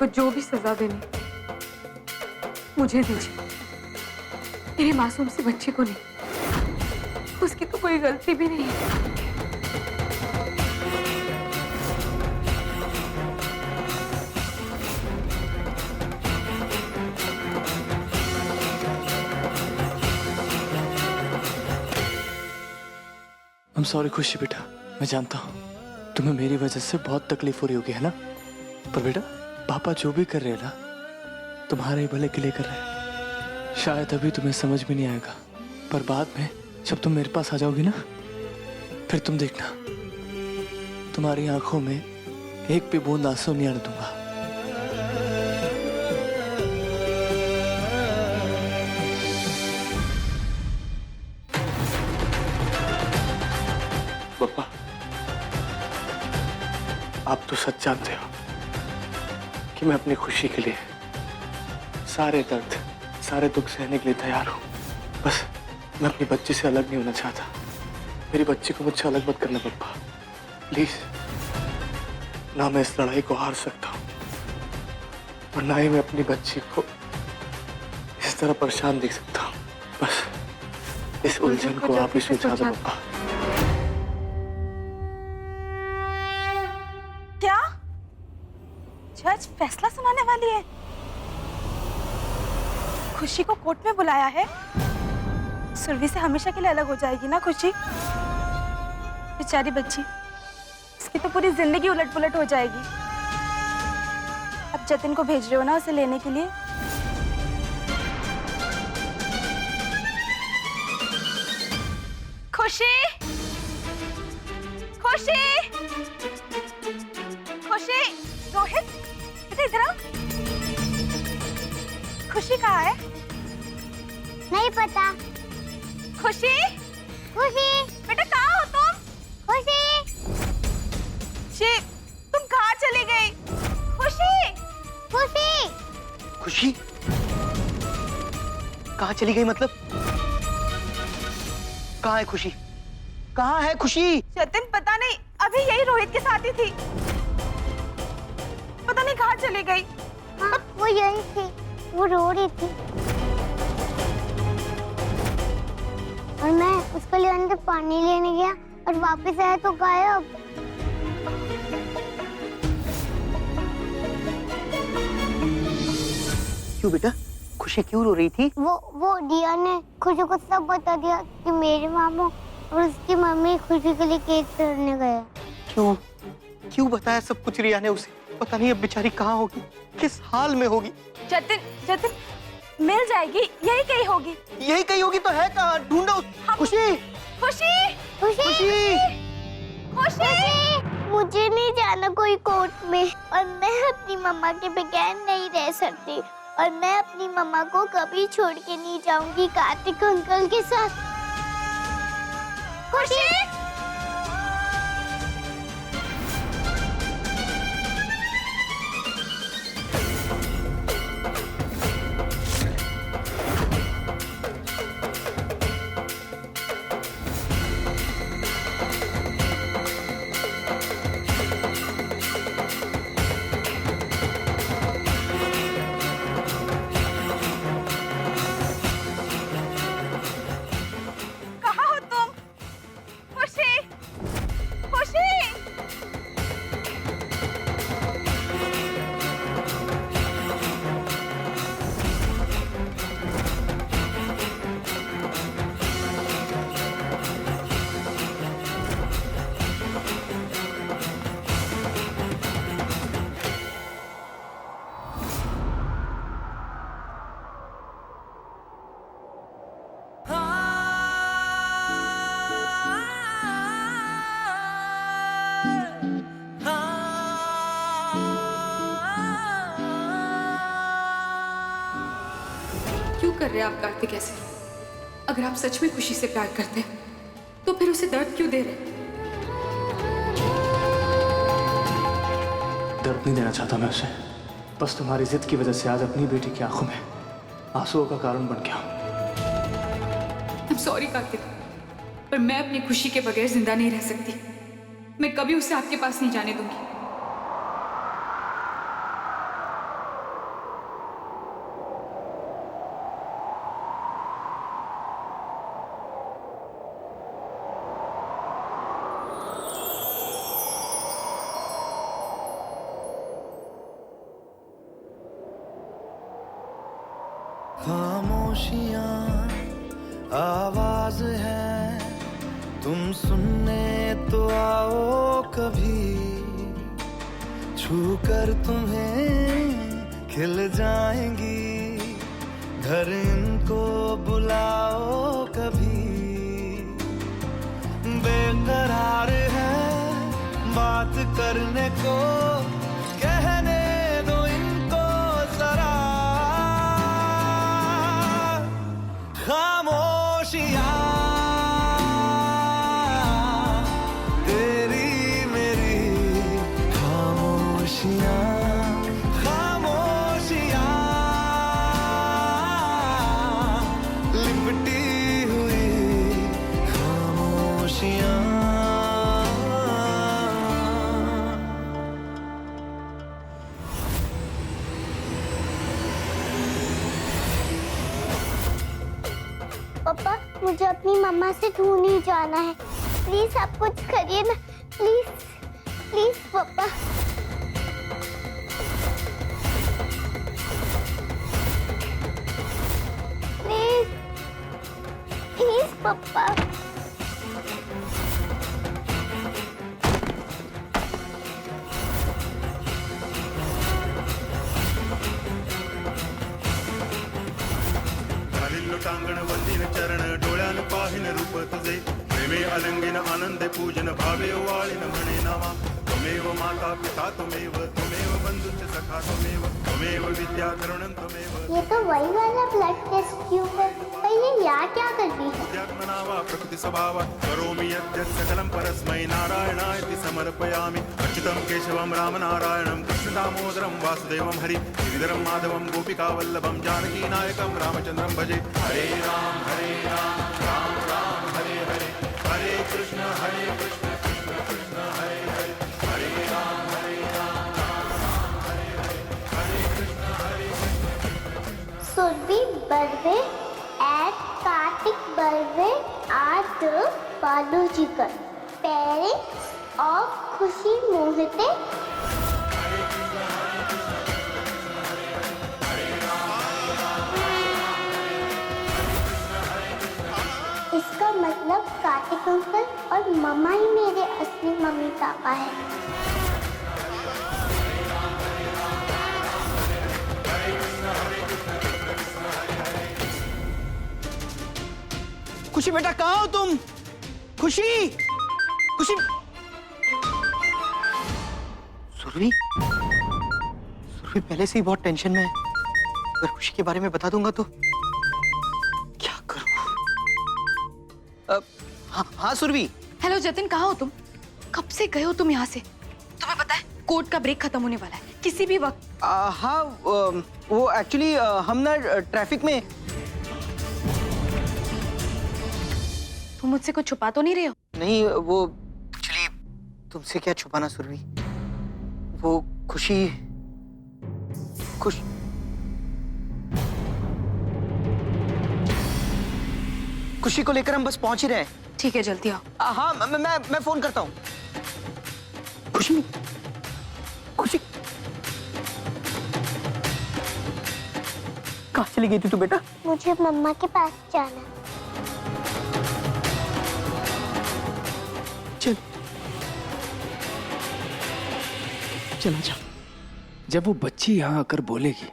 उसको जो भी सजा देनी मुझे दीजिए, मेरे मासूम से बच्चे को नहीं। उसकी तो कोई गलती भी नहीं है। I'm sorry खुशी बेटा, मैं जानता हूँ तुम्हें मेरी वजह से बहुत तकलीफ हो रही होगी, है ना? पर बेटा पापा जो भी कर रहे हैं ना, तुम्हारे ही भले के लिए कर रहे हैं। शायद अभी तुम्हें समझ में नहीं आएगा, पर बाद में जब तुम मेरे पास आ जाओगी ना, फिर तुम देखना तुम्हारी आंखों में एक भी बूंद आंसू नहीं आने दूंगा। पापा आप तो सच जानते हो कि मैं अपनी खुशी के लिए सारे दर्द, सारे दुख सहने के लिए तैयार हूं। बस मैं अपनी बच्ची से अलग नहीं होना चाहता। मेरी बच्ची को मुझसे अलग मत करना पापा, प्लीज। ना मैं इस लड़ाई को हार सकता हूं और ना ही मैं अपनी बच्ची को इस तरह परेशान देख सकता हूं। बस इस उलझन को आप ही सुलझा दो पापा। क्या जज फैसला सुनाने वाली है? खुशी को कोर्ट में बुलाया है? सुरभि से हमेशा के लिए अलग हो जाएगी ना खुशी? बेचारी बच्ची, इसकी तो पूरी जिंदगी उलट पुलट हो जाएगी। अब जतिन को भेज रहे हो ना उसे लेने के लिए? खुशी, खुशी, खुशी, रोहित बेटा इधर आओ। खुशी कहाँ है? नहीं पता। खुशी, खुशी, बेटा कहाँ हो तुम? खुशी, शी, तुम कहाँ चली गई? खुशी, खुशी, खुशी कहाँ चली गई? मतलब कहाँ है खुशी? कहाँ है खुशी? जतिन पता नहीं, अभी यही रोहित के साथ ही थी। पता नहीं कहाँ चली गई। हाँ वो यही थी, वो रो रही थी और मैं उसके लिए अंदर पानी लेने गया और वापस आया तो गायब। क्यों बेटा, खुशी क्यों रो रही थी? वो दिया ने खुशी को सब बता दिया कि मेरे मामू और उसकी मम्मी खुशी के लिए केक तोड़ने गए। क्यों क्यों बताया सब कुछ रिया ने उसे? पता नहीं अब बेचारी कहाँ होगी, किस हाल में होगी। जतिन, जतिन मिल जाएगी, यही कहीं होगी। यही कहीं होगी तो है कहाँ? ढूंढो। खुशी, खुशी, खुशी, खुशी, खुशी, मुझे नहीं जाना कोई कोर्ट में और मैं अपनी मम्मा के बगैर नहीं रह सकती और मैं अपनी मम्मा को कभी छोड़ के नहीं जाऊंगी कार्तिक अंकल के साथ। खुशी, कहाँ हो तुम? खुशी, खुशी, क्यों कर रहे हैं आप कार्तिक ऐसे? अगर आप सच में खुशी से प्यार करते हैं तो फिर उसे दर्द क्यों दे रहे हैं? दर्द नहीं देना चाहता मैं उसे, बस तुम्हारी जिद की वजह से आज अपनी बेटी की आंखों में आंसुओं का कारण बन गया। I'm sorry कार्तिक, पर मैं अपनी खुशी के बगैर जिंदा नहीं रह सकती। मैं कभी उसे आपके पास नहीं जाने दूंगी। खामोशियां आवाज है, तुम सुनने तो आओ कभी, छू कर तुम्हें खिल जाएंगी, घर इनको बुलाओ कभी। बेकरार है बात करने को, कहने दो इनको जरा, खामोशियां तेरी मेरी खामोशियां, खामोशियां लिपटी हुई खामोशियां। पापा मुझे अपनी मम्मा से दूर नहीं जाना है, प्लीज आप कुछ करिए ना, प्लीज प्लीज पापा। प्लीज प्लीज पापा। टांगण वंदिन चरण डोळ्यान पाहिन रूप तुझे, प्रेमे अलंगिन आनंदे पूजन भावे वाळीन म्हणे नामा, त्वमेव माता पिता त्वमेव, त्वमेव बंधुश्च सखा त्वमेव, त्वमेव विद्या करुणं त्वमेव। ये तो वही वाला ब्लड टेस्ट ट्यूब है, पहले यहाँ क्या कर रही है? आत्मनावा प्रकृति स्वभाव करोमि यद्यत् सकलं परस्मै नारायणायति समर्पयामि, अच्युतं केशवं रामनारायणं कृष्ण दामोदरं वासुदेवं हरि गिरिधरं माधवं गोपिका वल्लभं जानकी नायकं रामचंद्रं भजे। हरे राम राम राम हरे हरे, हरे कृष्ण कृष्ण कृष्ण हरे हरे, हरे राम राम राम हरे हरे, हरे Krishna Surabhi Barve and Kartik Barve are the biological parents of Khushi Mohite. इसका मतलब कार्तिक अंकल और मम्मा ही मेरे असली मम्मी पापा है। खुशी बेटा कहाँ हो तुम? खुशी खुशी सुरभि सुरभि पहले से ही बहुत टेंशन में है, अगर खुशी के बारे में बता दूंगा तो क्या करूं? हाँ सुरभि। हेलो जतिन, कहाँ हो तुम? कब से गए हो तुम यहाँ से? तुम्हें पता है कोर्ट का ब्रेक खत्म होने वाला है किसी भी वक्त। हाँ वो एक्चुअली हम ना ट्रैफिक में। तुम मुझसे कुछ छुपा तो नहीं रहे हो? नहीं वो एक्चुअली तुमसे क्या छुपाना सुरभि, वो खुशी खुशी को लेकर हम बस पहुंच ही रहे हैं। ठीक है जल्दी आओ। हाँ मैं फोन करता हूँ। खुशी खुशी कहाँ चली गई थी तू बेटा? मुझे मम्मा के पास जाना। चल चला जा। जब वो बच्ची यहाँ आकर बोलेगी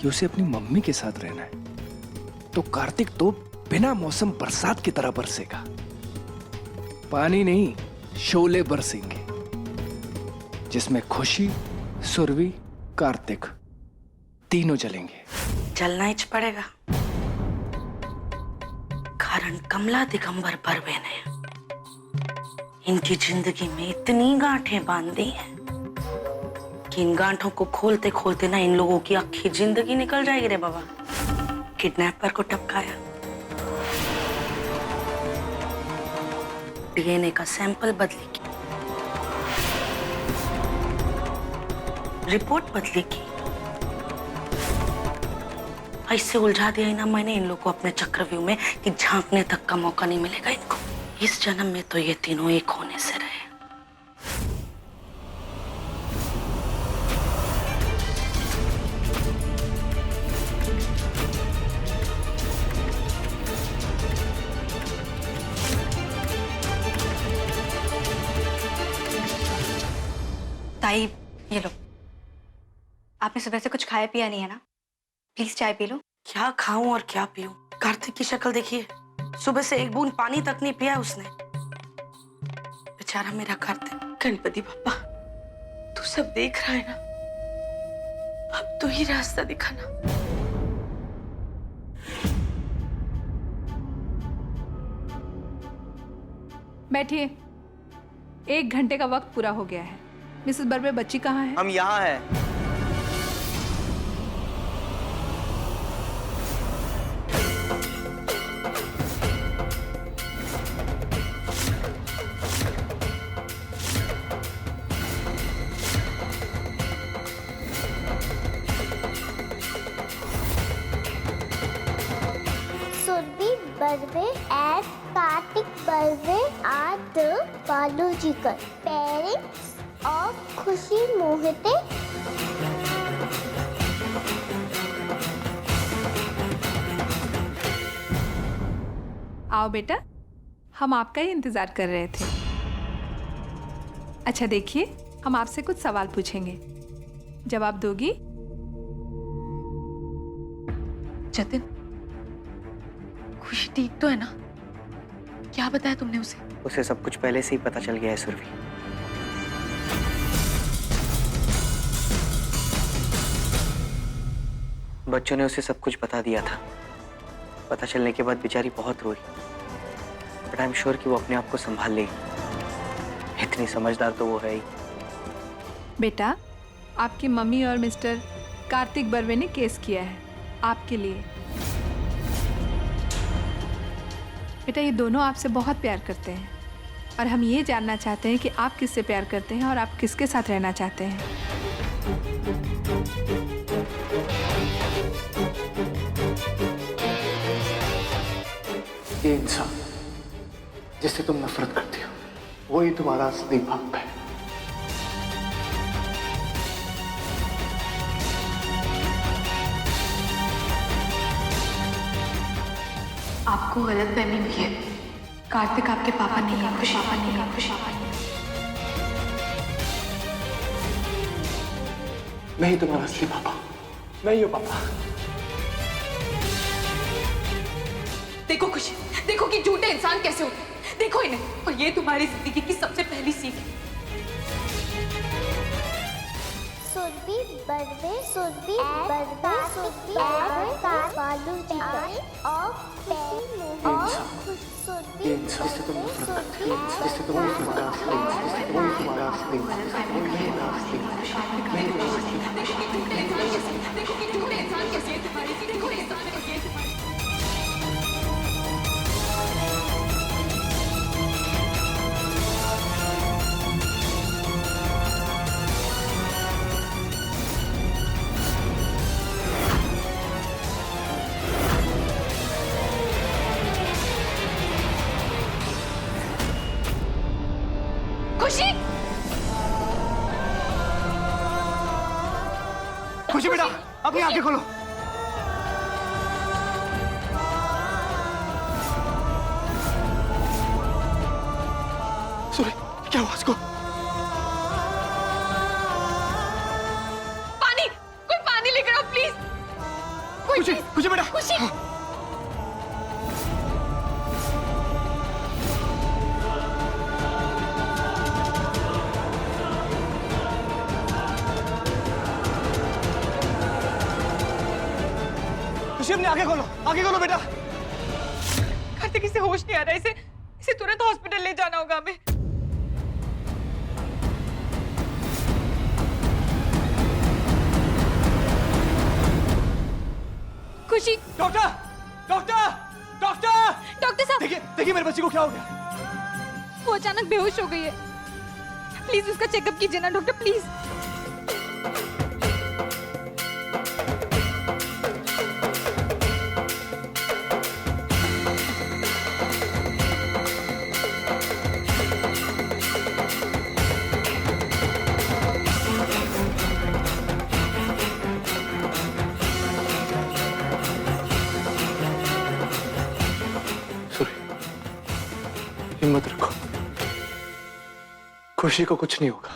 कि उसे अपनी मम्मी के साथ रहना है, तो कार्तिक तो बिना मौसम बरसात की तरह बरसेगा। पानी नहीं, शोले बरसेंगे, जिसमें खुशी, सुरभि, कार्तिक तीनों जलेंगे। जलना ही पड़ेगा, कारण कमला दिगंबर बर्वे ने इनकी जिंदगी में इतनी गांठें बांध दी हैं कि इन गांठों को खोलते खोलते ना इन लोगों की आखिरी जिंदगी निकल जाएगी रे बाबा। किडनैपर को टपकाया, डीएनए का सैंपल बदली की, रिपोर्ट बदली की, ऐसे उलझा दिया ना मैंने इन लोगों को अपने चक्रव्यूह में कि झांकने तक का मौका नहीं मिलेगा इनको। इस जन्म में तो ये तीनों एक होने से रहे। भाई ये लो, आपने सुबह से कुछ खाया पिया नहीं है ना? प्लीज चाय पी लो। क्या खाऊं और क्या पीऊं? कार्तिक की शक्ल देखिए, सुबह से एक बूंद पानी तक नहीं पिया उसने। बेचारा मेरा कार्तिक। गणपति बाप्पा, तू सब देख रहा है ना, अब तू ही रास्ता दिखाना। बैठिए, 1 घंटे का वक्त पूरा हो गया है। मिसेस बर्वे, बच्ची कहाँ है? हम यहाँ हैं। Surbi Barve and Kartik Barve are the biological parents of Khushi Mohite. आओ बेटा, हम आपका ही इंतजार कर रहे थे। अच्छा देखिए, हम आपसे कुछ सवाल पूछेंगे, जवाब दोगी? जतिन, खुशी ठीक तो है ना? क्या बताया तुमने उसे? उसे सब कुछ पहले से ही पता चल गया है सुरभि। बच्चों ने उसे सब कुछ बता दिया था। पता चलने के बाद बेचारी बहुत रोई, बट आई एम श्योर कि वो अपने आप को संभाल लेगी। इतनी समझदार तो वो है ही। बेटा, आपकी मम्मी और मिस्टर कार्तिक बर्वे ने केस किया है आपके लिए। बेटा, ये दोनों आपसे बहुत प्यार करते हैं और हम ये जानना चाहते हैं कि आप किससे प्यार करते हैं और आप किसके साथ रहना चाहते हैं। ये इंसान जिससे तुम नफरत करती हो, वही तुम्हारा असली बाप है। आपको गलतफहमी हुई है। कार्तिक आपके पापा नहीं है। खुशी पापा नहीं है। खुशी पापा नहीं है। मैं ही तुम्हारा असली पापा, मैं ही हूँ पापा। देखो खुशी, देखो कि झूठे इंसान कैसे होते हैं। देखो इन्हें, और ये तुम्हारी जिंदगी की सबसे पहली सीख है। Surbi Barve, Surbi Barve, Surbi and biological of parents of Surbi ये इंसान जिससे तुम नफरत करती हो, जिससे तुम वही तुम्हारा असली, जिससे तुम वही तुम्हारा असली, वही मेरा असली, मैं ही तुम्हारा असली। देखो कि झूठे इंसान कैसे है तुम्हारी, देखो इंसान कैसे है तुम्हारी। खुशी, खुशी बेटा, अपनी आंखें खोलो। सुरभि, क्या हुआ उसको? पानी, कोई पानी लेकर आओ प्लीज। खुशी, खुशी बेटा। खुशी, खुशी, अपनी आंखें खोलो, आंखें खोलो बेटा। कार्तिक, इसे होश नहीं आ रहा, इसे तुरंत हॉस्पिटल ले जाना होगा हमें। खुशी, डॉक्टर, डॉक्टर, डॉक्टर, डॉक्टर साहब, देखिए, देखिए मेरे बच्चे को क्या हो गया। वो अचानक बेहोश हो गई है। प्लीज उसका चेकअप कीजिए ना डॉक्टर, प्लीज। हिम्मत रखो, खुशी को कुछ नहीं होगा।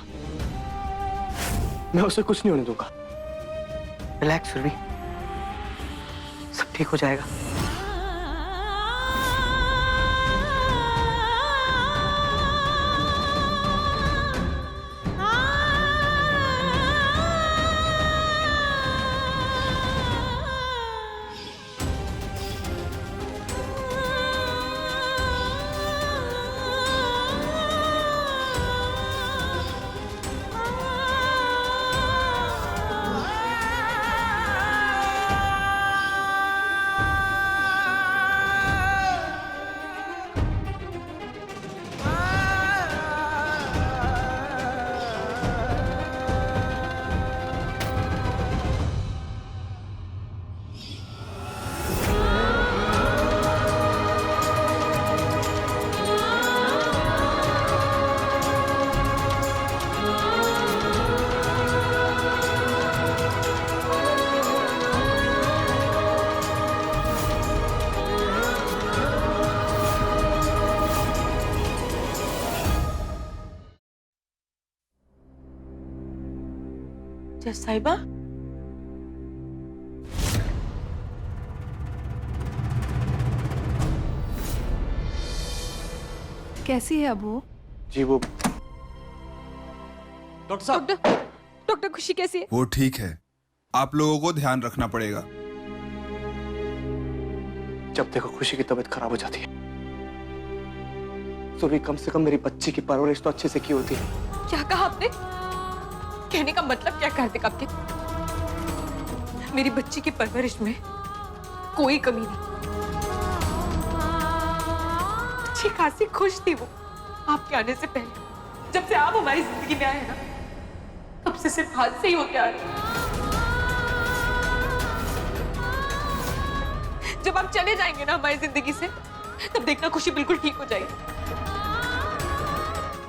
मैं उसे कुछ नहीं होने दूंगा। रिलैक्स सुरभि, सब ठीक हो जाएगा। जस साहिबा, कैसी है अब वो? जी वो डॉक्टर साहब, डॉक्टर खुशी कैसी है? वो ठीक है, आप लोगों को ध्यान रखना पड़ेगा। जब देखो खुशी की तबीयत खराब हो जाती है। सुरभि, कम से कम मेरी बच्ची की परवरिश तो अच्छे से की होती है। क्या कहा आपने? कहने का मतलब क्या कार्तिक आपके? मेरी बच्ची की परवरिश में कोई कमी नहीं। अच्छी खासी खुश थी वो आपके आने से पहले। जब से आप हमारी जिंदगी में आए ना, तब से सिर्फ हादसे ही होते आ रहे हैं। जब आप चले जाएंगे ना हमारी जिंदगी से, तब देखना खुशी बिल्कुल ठीक हो जाएगी।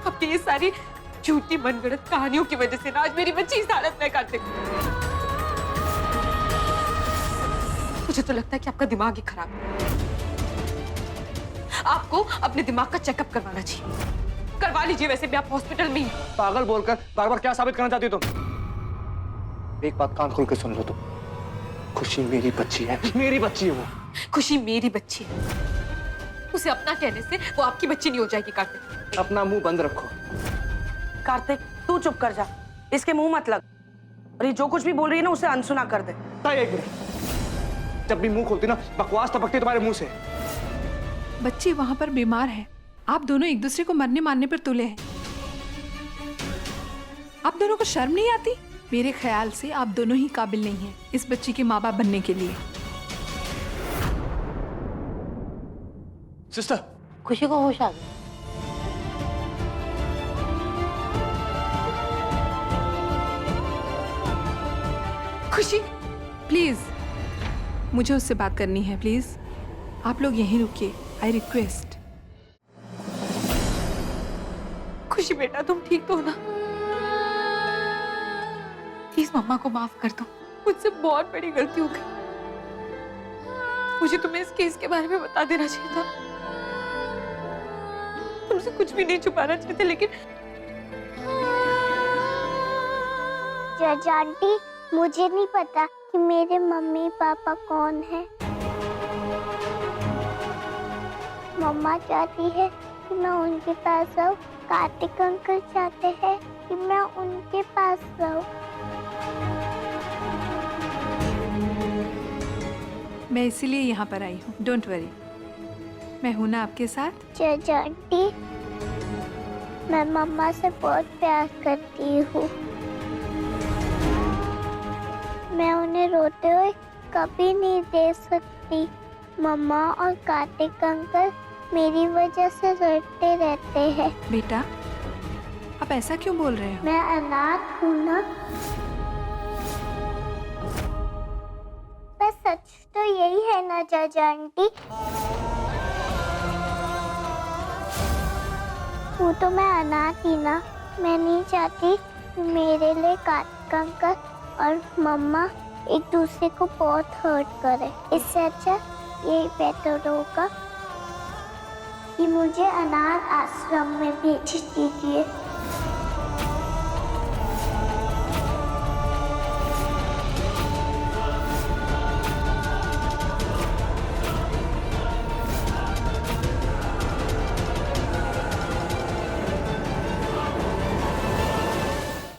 आपकी ये सारी झूठी मनगढ़ंत कहानियों की वजह से ना आज मेरी बच्ची इस हालत में कार्तिक। मुझे तो लगता है कि आपका दिमाग ही खराब है। आपको अपने दिमाग का चेकअप करवाना चाहिए। करवा लीजिए, वैसे भी आप हॉस्पिटल में ही। पागल बोलकर बार बार क्या साबित करना चाहती हो तुम? एक बात कान खोल के सुन लो तुम। खुशी मेरी बच्ची है, मेरी बच्ची है वो। खुशी मेरी बच्ची है, उसे अपना कहने से वो आपकी बच्ची नहीं हो जाएगी कार्तिक। अपना मुंह बंद रखो। कार्तिक तू चुप कर जा, इसके मुंह मत लग, और ये जो कुछ भी बोल रही है ना उसे अनसुना कर दे। एक मिनट, जब भी मुंह खोलती ना बकवास टपकती तुम्हारे मुंह से। बच्ची वहां पर बीमार है, आप दोनों एक दूसरे को मरने मारने पर तुले हैं। आप दोनों को शर्म नहीं आती? मेरे ख्याल से आप दोनों ही काबिल नहीं हैं इस बच्ची के माँ बाप बनने के लिए। सिस्टर, खुशी को होश आ गया। खुशी, प्लीज मुझे उससे बात करनी है। प्लीज आप लोग यहीं रुकिए, आई रिक्वेस्ट। खुशी बेटा तुम ठीक तो हो ना? प्लीज मम्मा को माफ कर दो, मुझसे बहुत बड़ी गलती हो गई। मुझे तुम्हें इस केस के बारे में बता देना चाहिए था, तुमसे कुछ भी नहीं छुपाना चाहिए था। लेकिन जज आंटी, मुझे नहीं पता कि मेरे मम्मी पापा कौन है। मम्मा चाहती है कि मैं उनके पास रहूं, कार्तिक अंकल चाहते हैं कि मैं उनके पास रहूं। मैं इसीलिए यहाँ पर आई हूँ, डोंट वरी, मैं हूं ना आपके साथ। जज आंटी, मैं मम्मा से बहुत प्यार करती हूँ। मैं उन्हें रोते हुए कभी नहीं देख सकती। मम्मा और कार्तिक अंकल मेरी वजह से लड़ते रहते हैं। बेटा आप ऐसा क्यों बोल रहे हो? मैं अनाथ हूँ ना। पर सच तो यही है ना जज आंटी? वो तो मैं अनाथ ही ना। मैं नहीं चाहती कि मेरे लिए कार्तिक अंकल और मम्मा एक दूसरे को बहुत हर्ट करे। इससे अच्छा यही बेटर होगा कि मुझे अनाथ आश्रम में भेज दीजिए।